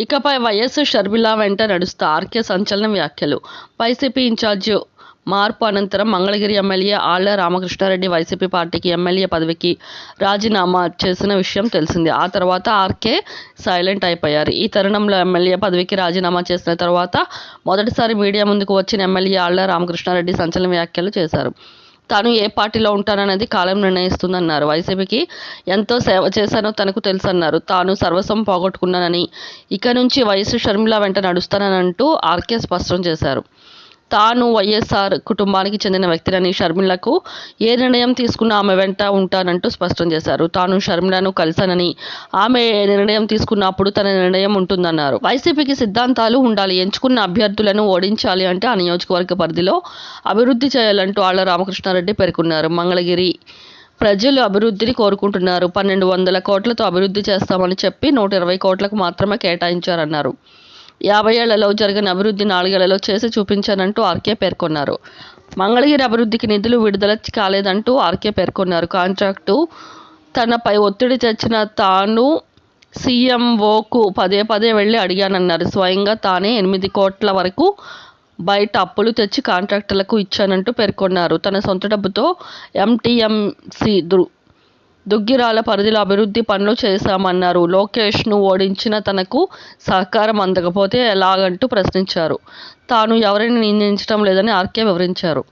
ఇకపై వైఎస్ షర్మిల వెంట నడుస్తా ఆర్కే సంచలన వ్యాఖ్యలు. వైసీపీ ఇన్ఛార్జ్ మార్పు అనంతరం మంగళగిరి ఎమ్మెల్యే ఆళ్ల రామకృష్ణారెడ్డి వైసీపీ పార్టీకి ఎమ్మెల్యే పదవికి రాజీనామా చేసిన విషయం తెలిసిందే. ఆ తర్వాత ఆర్కే సైలెంట్ అయిపోయారు. ఈ తరుణంలో ఎమ్మెల్యే పదవికి రాజీనామా చేసిన తర్వాత మొదటిసారి మీడియా ముందుకు వచ్చిన ఎమ్మెల్యే ఆళ్ల రామకృష్ణారెడ్డి సంచలన వ్యాఖ్యలు చేశారు. తాను ఏ పార్టీలో ఉంటానన్నది కాలం నిర్ణయిస్తుందన్నారు. వైసీపీకి ఎంతో సేవ చేశానో తనకు తెలుసన్నారు. తాను సర్వస్వం పోగొట్టుకున్నానని, ఇక నుంచి వైఎస్ షర్మిల వెంట నడుస్తానంటూ ఆర్కే స్పష్టం చేశారు. తాను వైఎస్ఆర్ కుటుంబానికి చెందిన వ్యక్తినని, షర్మిలకు ఏ నిర్ణయం తీసుకున్నా ఆమె వెంట ఉంటానంటూ స్పష్టం చేశారు. తాను షర్మిలను కలిశానని, ఆమె ఏ నిర్ణయం తీసుకున్నప్పుడు తన నిర్ణయం ఉంటుందన్నారు. వైసీపీకి సిద్ధాంతాలు ఉండాలి. ఎంచుకున్న అభ్యర్థులను ఓడించాలి అంటే ఆ నియోజకవర్గ పరిధిలో అభివృద్ధి చేయాలంటూ ఆళ్ల రామకృష్ణారెడ్డి పేర్కొన్నారు. మంగళగిరి ప్రజలు అభివృద్ధిని కోరుకుంటున్నారు. 1200 కోట్లతో అభివృద్ధి చేస్తామని చెప్పి 120 కోట్లకు మాత్రమే కేటాయించారన్నారు. 50 ఏళ్లలో జరిగిన అభివృద్ధి 4 ఏళ్లలో చేసి చూపించానంటూ ఆర్కే పేర్కొన్నారు. మంగళగిరి అభివృద్ధికి నిధులు విడుదల కాలేదంటూ ఆర్కే పేర్కొన్నారు. కాంట్రాక్టు తనపై ఒత్తిడి తెచ్చిన తాను సీఎంఓకు పదే వెళ్లి అడిగానన్నారు. స్వయంగా తానే 8 కోట్ల వరకు బయట అప్పులు తెచ్చి కాంట్రాక్టర్లకు ఇచ్చానంటూ పేర్కొన్నారు. తన సొంత డబ్బుతో ఎంటీఎంసీ దుగ్గిరాల పరిధిలో అభివృద్ధి పనులు చేశామన్నారు. లోకేష్ను ఓడించిన తనకు సహకారం అందకపోతే ఎలాగంటూ ప్రశ్నించారు. తాను ఎవరిని నిందించడం లేదని ఆర్కే వివరించారు.